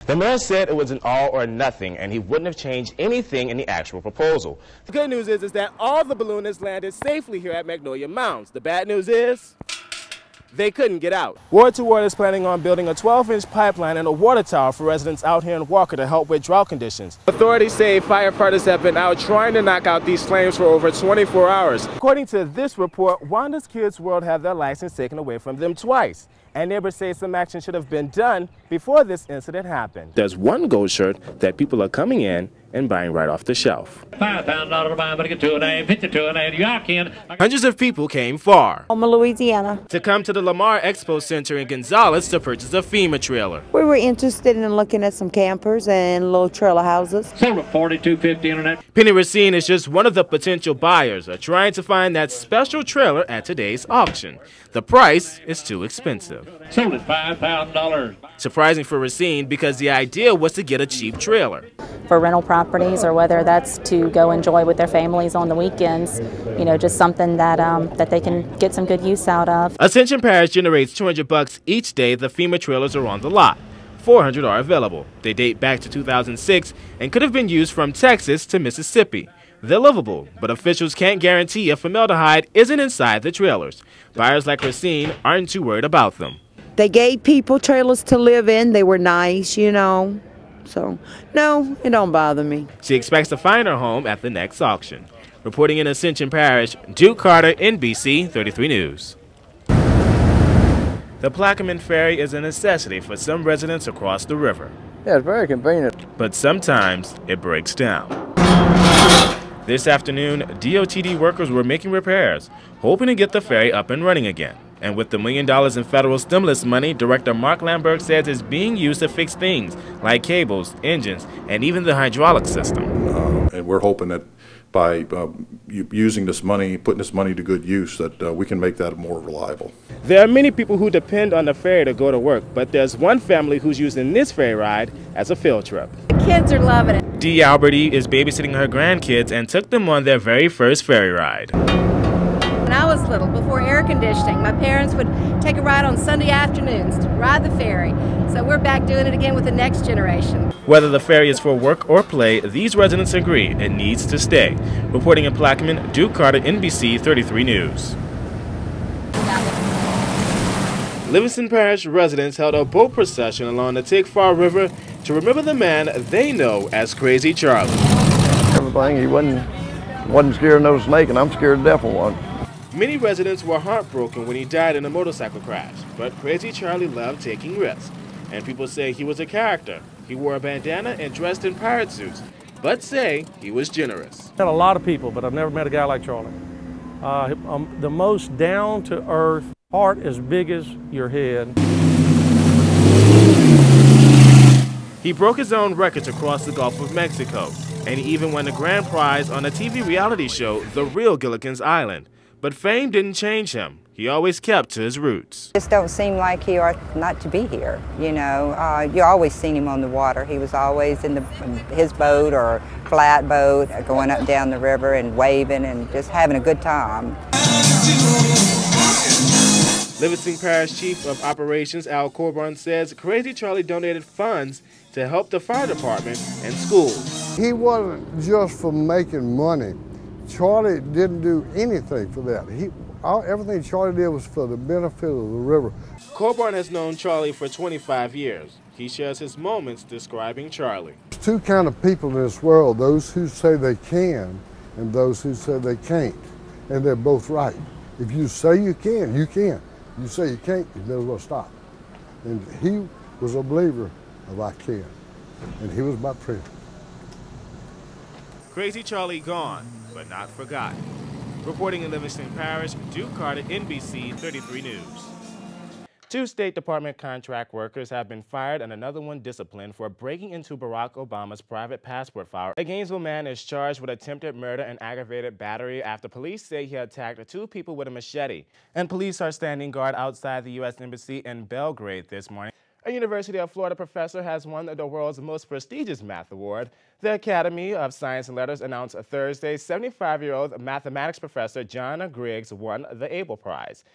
The mayor said it was an all or nothing, and he wouldn't have changed anything in the actual proposal. The good news is that all the balloonists landed safely here at Magnolia Mounds. The bad news is they couldn't get out. Ward 2 Water is planning on building a 12-inch pipeline and a water tower for residents out here in Walker to help with drought conditions. Authorities say firefighters have been out trying to knock out these flames for over 24 hours. According to this report, Wanda's Kids World had their license taken away from them twice. And neighbors say some action should have been done before this incident happened. There's one gold shirt that people are coming in and buying right off the shelf. Hundreds of people came far Louisiana to come to the Lamar Expo Center in Gonzales to purchase a FEMA trailer. We were interested in looking at some campers and little trailer houses. Sold at $42.50 internet. Penny Racine is just one of the potential buyers trying to find that special trailer at today's auction. The price is too expensive. Sold at $5,000. Surprising for Racine because the idea was to get a cheap trailer. For rental properties, or whether that's to go enjoy with their families on the weekends, you know, just something that that they can get some good use out of. Ascension Parish generates $200 each day the FEMA trailers are on the lot. 400 are available. They date back to 2006 and could have been used from Texas to Mississippi. They're livable, but officials can't guarantee if formaldehyde isn't inside the trailers. Buyers like Racine aren't too worried about them. They gave people trailers to live in. They were nice, you know. So, no, it don't bother me. She expects to find her home at the next auction. Reporting in Ascension Parish, Duke Carter, NBC 33 News. The Plaquemine Ferry is a necessity for some residents across the river. Yeah, it's very convenient. But sometimes it breaks down. This afternoon, DOTD workers were making repairs, hoping to get the ferry up and running again. And with the $1 million in federal stimulus money, Director Mark Lamberg says it's being used to fix things like cables, engines, and even the hydraulic system. And we're hoping that by using this money, putting this money to good use, that we can make that more reliable. There are many people who depend on the ferry to go to work, but there's one family who's using this ferry ride as a field trip. The kids are loving it. Dee Alberti is babysitting her grandkids and took them on their very first ferry ride. When I was little, before air conditioning, my parents would take a ride on Sunday afternoons to ride the ferry. So we're back doing it again with the next generation. Whether the ferry is for work or play, these residents agree it needs to stay. Reporting in Plaquemine, Duke Carter, NBC 33 News. Livingston Parish residents held a boat procession along the Tigfar River to remember the man they know as Crazy Charlie. Everything, he wasn't scared of no snake, and I'm scared to death of one. Many residents were heartbroken when he died in a motorcycle crash, but Crazy Charlie loved taking risks. And people say he was a character. He wore a bandana and dressed in pirate suits, but say he was generous. I've met a lot of people, but I've never met a guy like Charlie. The most down-to-earth, heart as big as your head. He broke his own records across the Gulf of Mexico, and he even won the grand prize on a TV reality show, The Real Gilligan's Island. But fame didn't change him. He always kept to his roots. Just don't seem like he ought not to be here, you know. You always seen him on the water. He was always in his boat or flat boat, going up and down the river and waving and just having a good time. Livingston Parish Chief of Operations Al Coburn says Crazy Charlie donated funds to help the fire department and schools. He wasn't just for making money. Charlie didn't do anything for that. Everything Charlie did was for the benefit of the river. Coburn has known Charlie for 25 years. He shares his moments describing Charlie. There's two kinds of people in this world, those who say they can and those who say they can't. And they're both right. If you say you can, you can. You say you can't, you never will stop. And he was a believer of I can. And he was my friend. Crazy Charlie gone, but not forgotten. Reporting in Livingston Parish, Duke Carter, NBC 33 News. 2 State Department contract workers have been fired and another one disciplined for breaking into Barack Obama's private passport file. A Gainesville man is charged with attempted murder and aggravated battery after police say he attacked 2 people with a machete. And police are standing guard outside the U.S. Embassy in Belgrade this morning. A University of Florida professor has won the world's most prestigious math award. The Academy of Science and Letters announced Thursday 75-year-old mathematics professor John Griggs won the Abel Prize.